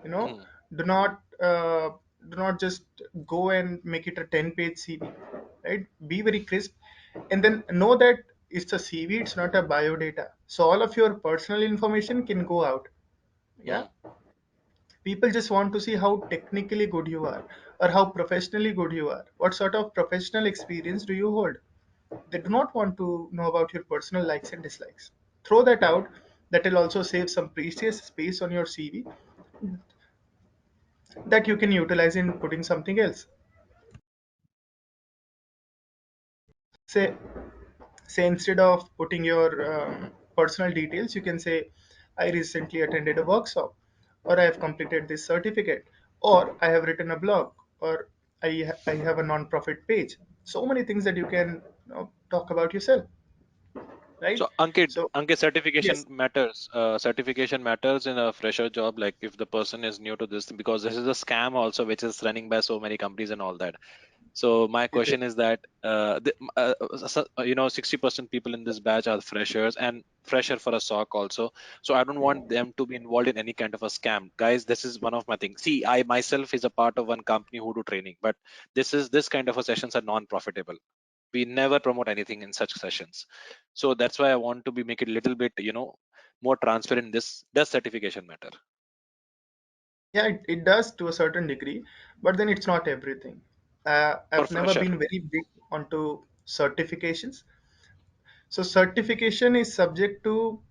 You know, Hmm, do not do not just go and make it a 10-page CV, right? Be very crisp, and then know that it's a CV. It's not a biodata. So all of your personal information can go out. Yeah, hmm. people just want to see how technically good you are or how professionally good you are. What sort of professional experience do you hold? They do not want to know about your personal likes and dislikes. Throw that out. That will also save some precious space on your CV that you can utilize in putting something else. Say, say instead of putting your personal details, you can say, I recently attended a workshop, or I have completed this certificate, or I have written a blog, or I have a non-profit page. So many things that you can talk about yourself, right? So So, Ankit, certification yes, matters. Certification matters in a fresher job. Like if the person is new to this, because this is a scam also, which is running by so many companies and all that. So my is it? question is that 60% people in this batch are freshers and fresher for a SOC also. So I don't want them to be involved in any kind of a scam. Guys, this is one of my things. See, I myself is a part of one company who do training, but this kind of a sessions are non-profitable. We never promote anything in such sessions. So that's why I want to be make it a little bit more transparent. This does certification matter Yeah, it does to a certain degree, but then it's not everything. for I've never fresher been very big onto certifications. So certification is subject to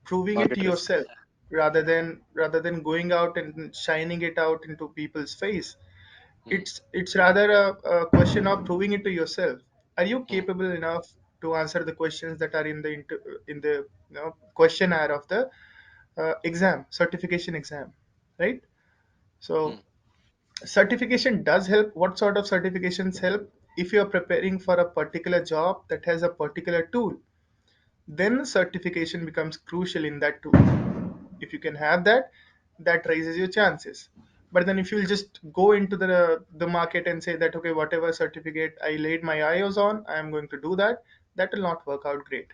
proving it market risk? yourself rather than going out and shining it out into people's face. Hmm, It's rather a question of proving it to yourself. Are you hmm, capable enough to answer the questions that are in the questionnaire of the exam, certification exam, right? hmm. So certification does help. What sort of certifications help? If you are preparing for a particular job that has a particular tool, then certification becomes crucial in that tool. If you can have that, that raises your chances. But then if you'll just go into the market and say that okay, whatever certificate I laid my eyes on, I am going to do that, that will not work out great.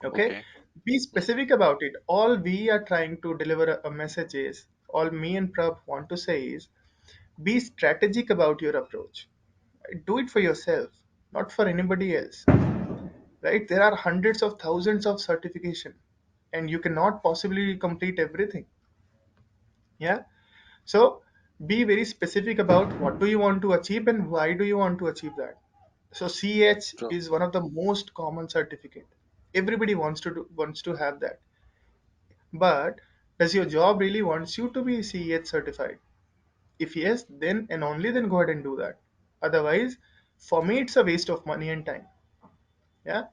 Okay, Okay. be Hmm. specific about it. All we are trying to deliver a message is, all me and Prab want to say is, be strategic about your approach. Do it for yourself, not for anybody else. Right? There are hundreds of thousands of certification, and you cannot possibly complete everything. Yeah. So be very specific about what do you want to achieve and why do you want to achieve that. So CH So is one of the most common certificate. Everybody wants to have that. But does your job really wants you to be CH certified? If yes, then and only then go ahead and do that. Otherwise, for me, it's a waste of money and time. Yeah.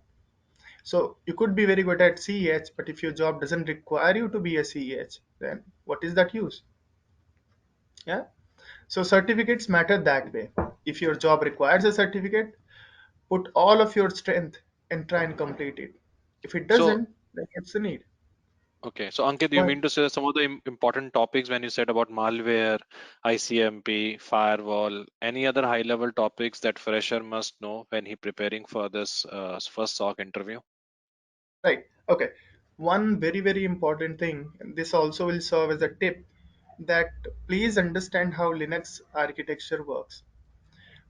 So you could be very good at CEH, but if your job doesn't require you to be a CEH, then what is that use? Yeah. So certificates matter that way. If your job requires a certificate, put all of your strength and try and complete it. If it so doesn't, then it's a need. okay. So Ankit, you But mean to say some of the important topics when you said about malware, ICMP, firewall, any other high level topics that fresher must know when he preparing for this first SOC interview? right, okay. One very very important thing, and this also will serve as a tip, that please understand how Linux architecture works.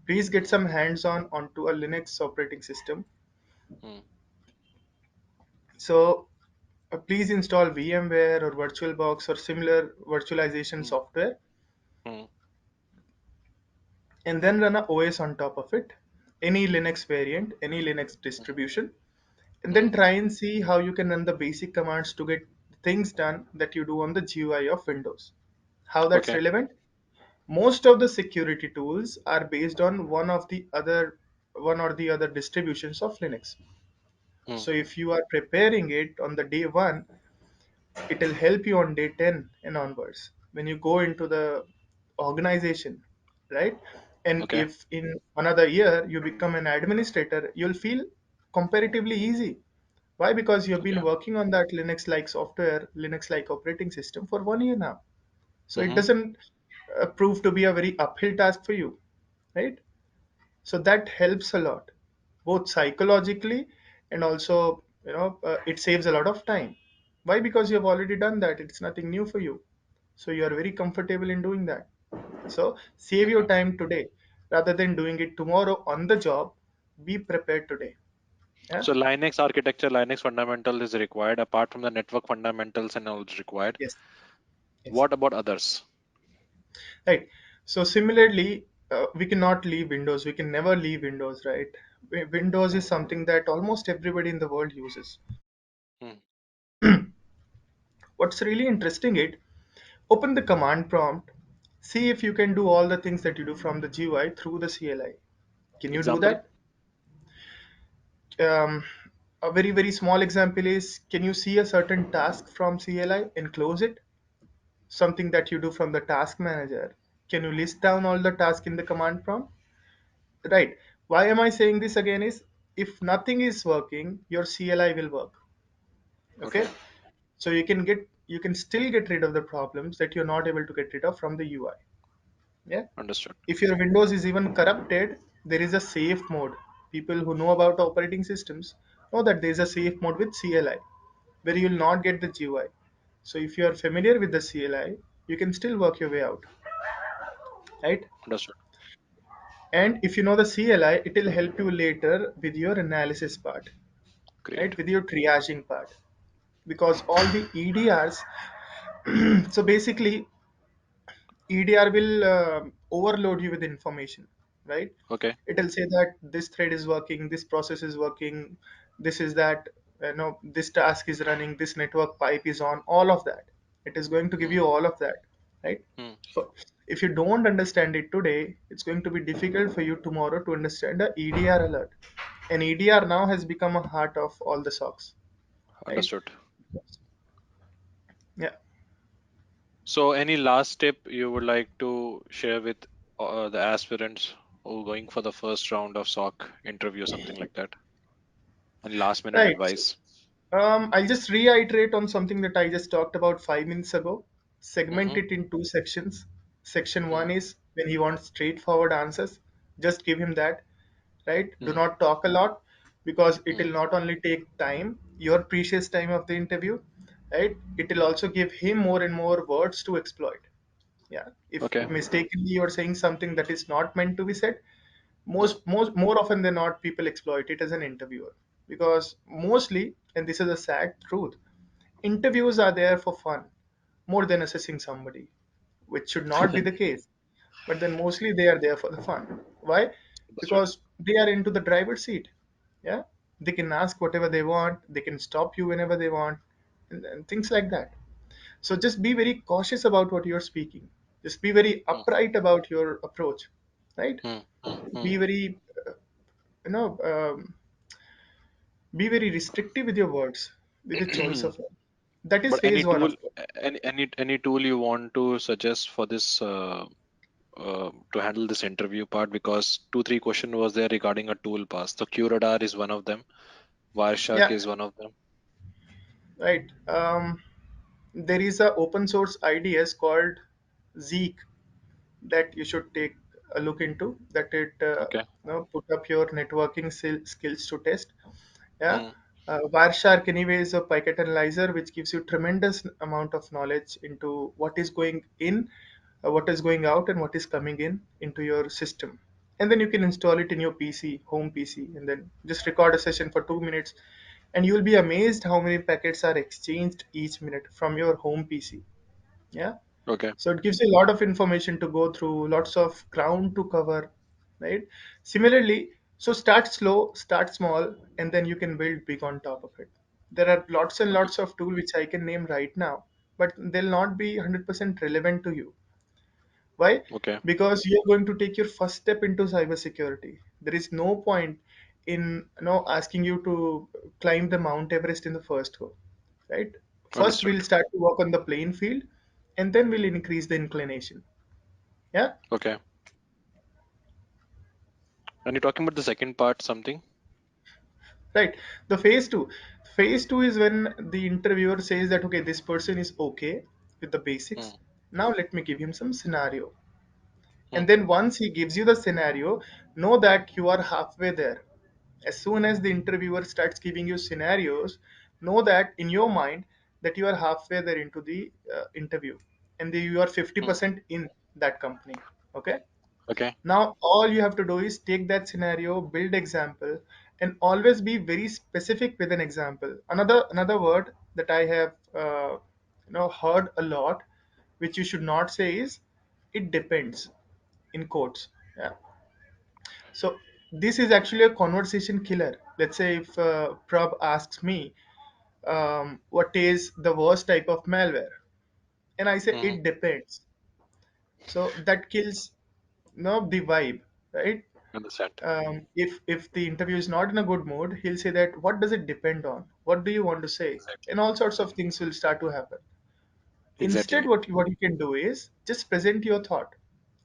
Please get some hands-on onto a Linux operating system. Hmm, So please install VMware or VirtualBox or similar virtualization mm, software, mm, and then run a OS on top of it, any Linux variant, any Linux mm, distribution, and then mm. try and see how you can run the basic commands to get things done that you do on the GUI of Windows. How that's Okay. relevant? Most of the security tools are based on one or the other distributions of Linux. Mm, So if you are preparing it on the day one, it will help you on day 10 and onwards when you go into the organization, right? And okay. if in another year you become an administrator, you'll feel comparatively easy. Why? Because you've been Okay. working on that Linux like software, Linux like operating system for 1 year now. So it Mm-hmm. doesn't prove to be a very uphill task for you, right? So that helps a lot, both psychologically and also, it saves a lot of time. Why? Because you have already done that. It's nothing new for you. So you are very comfortable in doing that. So save your Okay. time today rather than doing it tomorrow on the job. Be prepared today. Yeah. So Linux architecture, Linux fundamental is required. Apart from the network fundamentals and all is required. Yes. Yes. What about others? Right. So similarly, we cannot leave Windows. We can never leave Windows, right? Windows is something that almost everybody in the world uses. Mm, What's really interesting it, open the command prompt, see if you can do all the things that you do from the GUI through the CLI. Can you do example? that? Um, a very very small example is, can you see a certain task from CLI and close it? Something that you do from the task manager. Can you list down all the tasks in the command prompt? Right. Why am I saying this again is, if nothing is working, your CLI will work. Okay. Okay. So you can still get rid of the problems that you're not able to get rid of from the UI. Yeah. Understood. If your Windows is even corrupted, there is a safe mode. People who know about operating systems know that there is a safe mode with CLI where you will not get the GUI. So if you are familiar with the CLI, you can still work your way out, right? Understood. And if you know the CLI, it will help you later with your analysis part, Great. right? With your triaging part, because all the EDRs. So basically, EDR will overload you with information, right? Okay. It'll say that this thread is working, this process is working, this is that, this task is running, this network pipe is on, all of that. It is going to give Mm, you all of that, right? mm, So if you don't understand it today, it's going to be difficult for you tomorrow to understand the EDR alert. And EDR now has become a heart of all the SOCs, right? understood. Yeah. So any last tip you would like to share with the aspirants who are going for the first round of SOC interview, something like that? And last minute Right. advice. I'll just reiterate on something that I just talked about 5 minutes ago. Segment Mm-hmm. it in two sections. Section Mm, one is when he wants straightforward answers, just give him that, right? Do mm, not talk a lot, because it mm. will not only take time, your precious time of the interview, right? It will also give him more and more words to exploit. Yeah. If Okay. mistakenly you're saying something that is not meant to be said, Mm, most more often than not people exploit it as an interviewer, because mostly, and this is a sad truth, interviews are there for fun more than assessing somebody, which should not be the case. But then mostly they are there for the fun. Why? understood. Because they are into the driver's seat. Yeah. They can ask whatever they want, they can stop you whenever they want, and things like that. So just be very cautious about what you're speaking. Just be very Mm, upright about your approach, right? mm, mm. Be very, you know, be very restrictive with your words, with the choice of it. That is But any phase one, tool, of course. any tool you want to suggest for this to handle this interview part? Because two, three question was there regarding a tool pass. So QRadar is one of them. Wireshark Yeah, is one of them. right. There is a open source IDS called Zeek that you should take a look into. That it Okay. put up your networking skills to test. Yeah. Mm, Wireshark anyway is a packet analyzer which gives you tremendous amount of knowledge into what is going in, what is going out, and what is coming in into your system. And then you can install it in your PC, home PC, and then just record a session for 2 minutes and you will be amazed how many packets are exchanged each minute from your home PC. Yeah. Okay. So it gives you a lot of information to go through, lots of ground to cover, right? Similarly, so start slow, start small, and then you can build big on top of it. There are lots and Okay. lots of tools which I can name right now, but they'll not be 100% relevant to you. Why? Okay. Because you're going to take your first step into cybersecurity. There is no point in asking you to climb the Mount Everest in the first go, right? First, Understood. we'll start to work on the playing field, and then we'll increase the inclination. Yeah, Okay. And you're talking about the second part, something? right. The phase two. Phase two is when the interviewer says that okay, this person is okay with the Hmm. basics. Now let me give him some scenario. Hmm. And then once he gives you the scenario, know that you are halfway there. As soon as the interviewer starts giving you scenarios, know that in your mind that you are halfway there into the interview, and you are Hmm. 50% in that company. Okay. Okay. Now all you have to do is take that scenario, build example, and always be very specific with an example. Another word that I have heard a lot, which you should not say, is it depends, in quotes. Yeah. So this is actually a conversation killer. Let's say if Prab asks me, what is the worst type of malware, and I say Hmm. it depends. So that kills the vibe, right? Understand. If the interview is not in a good mood, he'll say that what does it depend on? What do you want to say? Exactly. And all sorts of things will start to happen. Instead, Exactly. what you can do is just present your thought.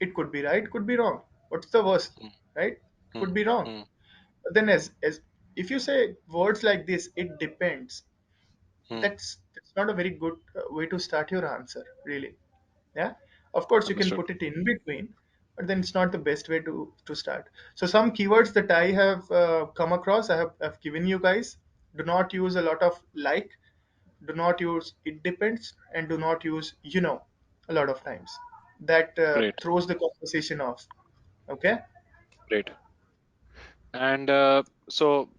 It could be right, could be wrong. What's the worst, Hmm. right? Hmm. Could be wrong. Hmm. Then as if you say words like this, it depends. Hmm. That's not a very good way to start your answer, really. Yeah, of course you can Understood. put it in between, but then it's not the best way to start. So some keywords that I have come across, I've given you guys. Do not use a lot of like, do not use it depends, and do not use a lot of times. That Great. throws the conversation off. Okay. Great. And so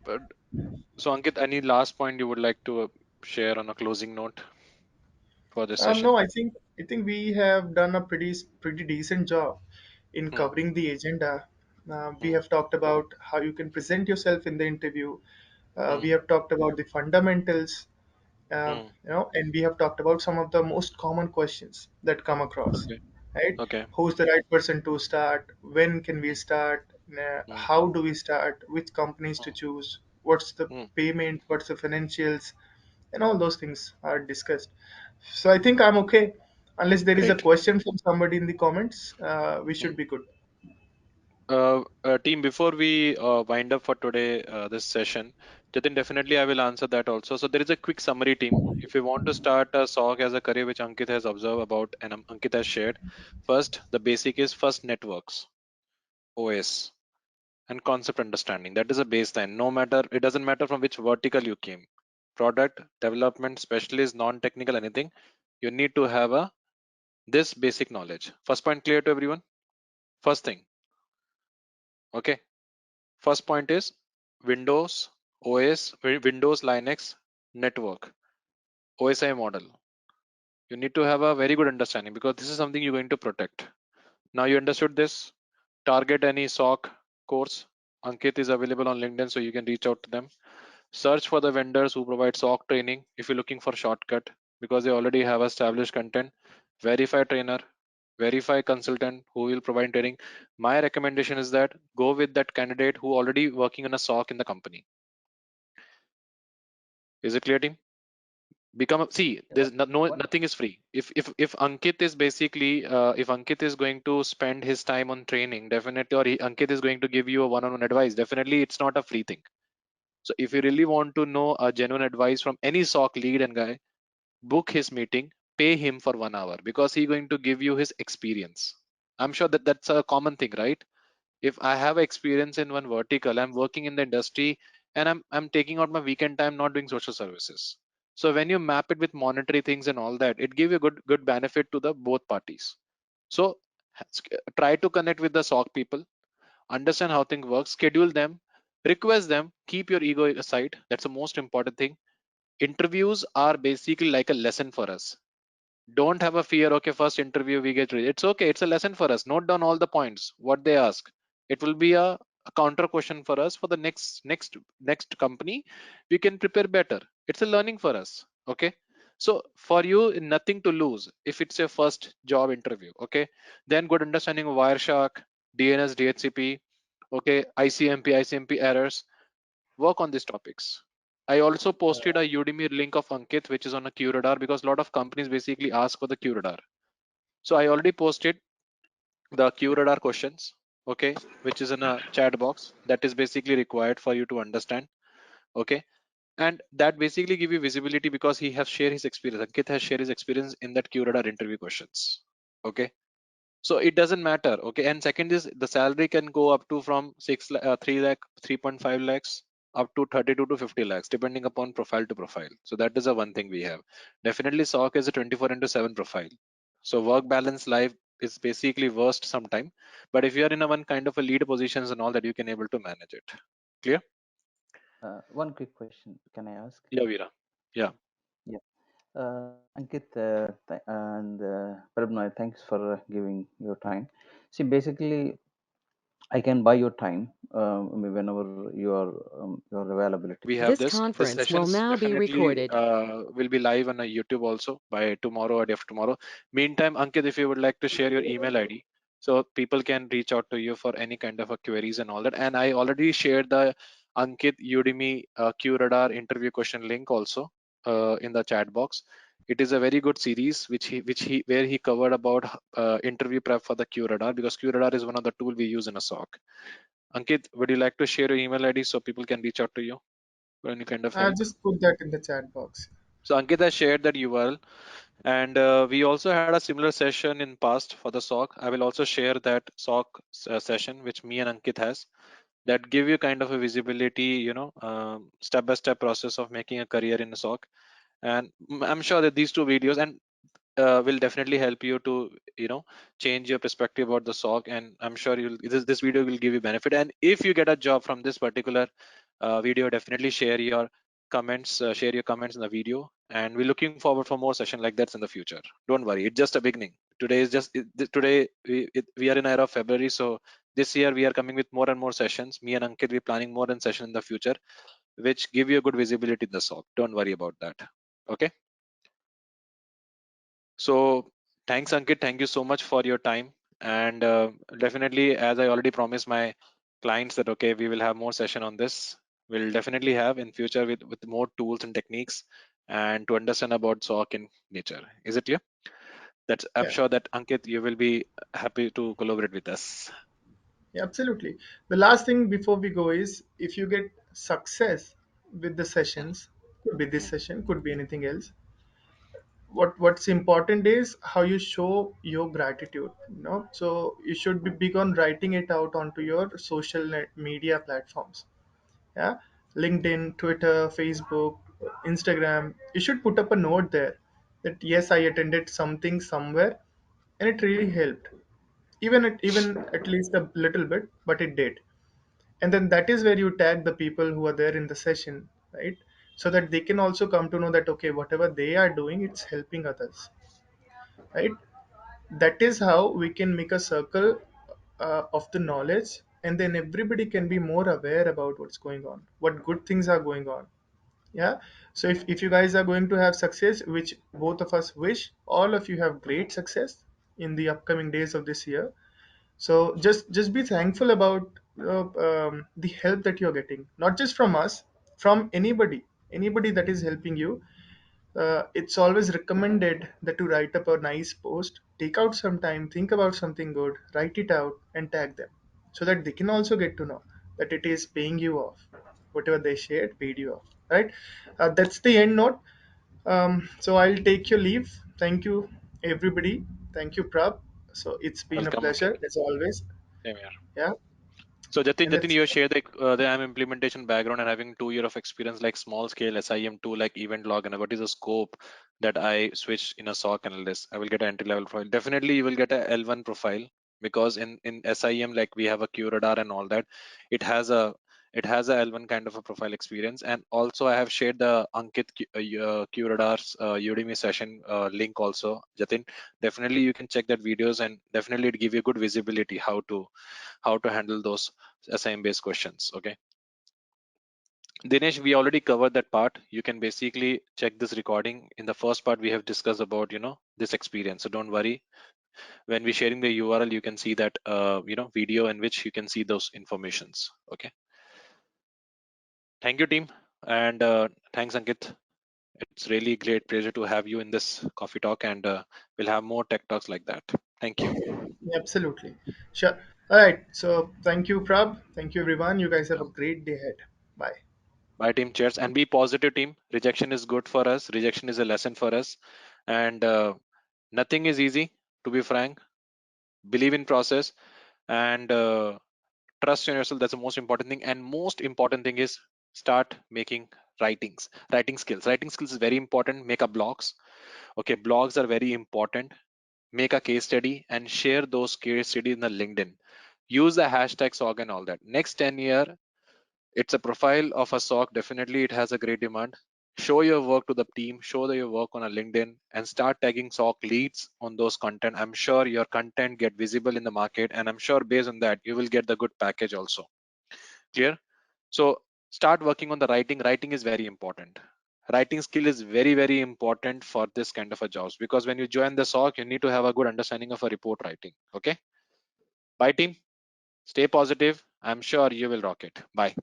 Ankit, any last point you would like to share on a closing note for this No, session? I think we have done a pretty decent job in Hmm. covering the agenda. We Hmm. have talked about how you can present yourself in the interview. Hmm. We have talked about the fundamentals, Hmm. and we have talked about some of the most common questions that come across. Okay. Right? Okay. Who's the right person to start? When can we Hmm. start? Hmm. How do we start? Which companies to choose? What's the Hmm. payment? What's the financials? And all those things are discussed. So I think I'm okay. Unless there is a Great. question from somebody in the comments, we Hmm. should be good. Team, before we wind up for today, this session, Jatin, definitely I will answer that also. So there is a quick summary, team. If you want to start a SOC as a career, which Ankit has observed about and Ankit has shared, first, the basic is first networks, OS, and concept understanding. That is a baseline. No matter, it doesn't matter from which vertical you came, product, development, specialist, non-technical, anything, you need to have a this basic knowledge. First point clear to everyone? First thing, okay. First point is Windows, OS, Windows, Linux, network, OSI model. You need to have a very good understanding because this is something you're going to protect. Now you understood this. Target any SOC course. Ankit is available on LinkedIn, so you can reach out to them. Search for the vendors who provide SOC training if you're looking for shortcut because they already have established content. Verify trainer, verify consultant who will provide training. My recommendation is that go with that candidate who already working on a SOC in the company. Is it clear, team? Become see. There's no nothing is free. If Ankit is basically if Ankit is going to spend his time on training, definitely, or Ankit is going to give you a one-on-one advice. Definitely, it's not a free thing. So if you really want to know a genuine advice from any SOC lead and guy, book his meeting, pay him for 1 hour because he's going to give you his experience. I'm sure that that's a common thing, right? If I have experience in one vertical, I'm working in the industry and I'm taking out my weekend time not doing social services. So when you map it with monetary things and all that, it gives you good benefit to the both parties. So try to connect with the SOC people, understand how things work, schedule them, Request them, keep your ego aside. That's the most important thing. Interviews are basically like a lesson for us. Don't have a fear. Okay, first interview we get ready. It's okay. It's a lesson for us. Note down all the points, what they ask. It will be a counter question for us for the next company. We can prepare better. It's a learning for us. Okay. So for you, nothing to lose if it's your first job interview. Okay. Then good understanding of Wireshark, DNS, DHCP. Okay, ICMP errors. Work on these topics. I also posted a Udemy link of Ankit, which is on a QRadar, because a lot of companies basically ask for the QRadar. So I already posted the QRadar questions, okay, which is in a chat box that is basically required for you to understand, okay, and that basically give you visibility because he has shared his experience. Ankit has shared his experience in that QRadar interview questions, okay. So it doesn't matter, okay. And second is the salary can go up to from 3 lakh 3.5 lakhs up to 32 to 50 lakhs depending upon profile to profile. So that is the one thing we have. Definitely SOC is a 24/7 profile, so work balance life is basically worst sometime, but if you are in a one kind of a lead positions and all that, you can able to manage it. Clear? One quick question, can I ask? Yeah, Veera. Yeah, Yeah. Ankit and Prabnoy, thanks for giving your time. See, basically, I can buy your time whenever your availability. we have This this conference will sessions now be definitely recorded. will be live on a YouTube also by tomorrow or day after tomorrow. Meantime, Ankit, if you would like to share your email ID so people can reach out to you for any kind of a queries and all that. And I already shared the Ankit Udemy QRadar interview question link also in the chat box. It is a very good series which he where he covered about interview prep for the QRadar, because QRadar is one of the tool we use in a SOC. Ankit, would you like to share your email ID so people can reach out to you for any kind of I help? just put that in the chat box. So Ankit has shared that URL, and we also had a similar session in past for the SOC. I will also share that SOC session which me and Ankit has, that give you kind of a visibility, step by step process of making a career in a SOC. And I'm sure that these two videos and will definitely help you to change your perspective about the SOC, and I'm sure this video will give you benefit. And if you get a job from this particular video, definitely share your comments in the video, and we're looking forward for more session like that in the future. Don't worry, it's just a beginning. Today is just today we are in era of February, so this year we are coming with more and more sessions. Me and Ankit, we're planning more and session in the future which give you a good visibility in the SOC. Don't worry about that. Okay. So thanks, Ankit. Thank you so much for your time. And definitely, as I already promised my clients that okay, we will have more session on this. We'll definitely have in future with more tools and techniques and to understand about SOC in nature. Is it clear? That's I'm Yeah, sure that Ankit, you will be happy to collaborate with us. yeah, absolutely. The last thing before we go is if you get success with the Mhm, sessions, could be this mhm. session, could be anything else. What's important is how you show your gratitude. So you should be big on writing it out onto your social media platforms. Yeah, LinkedIn, Twitter, Facebook, Instagram. You should put up a note there that yes, I attended something somewhere, and it really helped. Even at least a little bit, but it did. And then that is where you tag the people who are there in the session, right? So that they can also come to know that okay, whatever they are doing, it's helping others, right? That is how we can make a circle of the knowledge, and then everybody can be more aware about what's going on, what good things are going on. Yeah. So if you guys are going to have success, which both of us wish all of you have great success in the upcoming days of this year. So just be thankful about the help that you're getting, not just from us, from anybody that is helping you. It's always recommended that to write up a nice post, take out some time, think about something good, write it out, and tag them, so that they can also get to know that it is paying you off. Whatever they shared paid you off, right? That's the end note. So I'll take your leave. Thank you, everybody. Thank you, Prab. So it's been a Welcome, Ankit. pleasure as always. Same here. Yeah, So Jatin, let's. you share the IAM implementation background and having 2 year of experience like small scale SIM tool like event log, and what is the scope that I switch in a SOC analyst? I will get an entry level profile. Definitely you will get a L1 profile, because in SIM like we have a QRadar and all that. It has a It has a L1 kind of a profile experience. And also I have shared the Ankit QRadar's Udemy session link also, Jatin. Definitely you can check that videos, and definitely it give you good visibility how to handle those assignment based questions. Okay. Dinesh, we already covered that part. You can basically check this recording. In the first part, we have discussed about, this experience. So don't worry. When we're sharing the URL, you can see that, video in which you can see those informations. Okay. Thank you, team. And thanks, Ankit. It's really great pleasure to have you in this coffee talk, and we'll have more tech talks like that. Thank you. Yeah, absolutely. Sure. All right. So thank you, Prab. Thank you, everyone. You guys have Yeah. a great day ahead. Bye. Bye, team. Cheers. And be positive, team. Rejection is good for us. Rejection is a lesson for us. And nothing is easy, to be frank. Believe in process, and trust in yourself. That's the most important thing. And most important thing is start making writing skills. Writing skills is very important. Make up blogs. Okay, blogs are very important. Make a case study and share those case study in the LinkedIn. Use the hashtag SOC and all that. Next 10 year, it's a profile of a SOC. Definitely, it has a great demand. Show your work to the team. Show your work on a LinkedIn and start tagging SOC leads on those content. I'm sure your content get visible in the market, and I'm sure based on that you will get the good package also. Clear? So start working on the writing. Writing is very important. Writing skill is very, very important for this kind of a jobs, because when you join the SOC, you need to have a good understanding of a report writing. Okay. Bye, team. Stay positive. I'm sure you will rock it. Bye.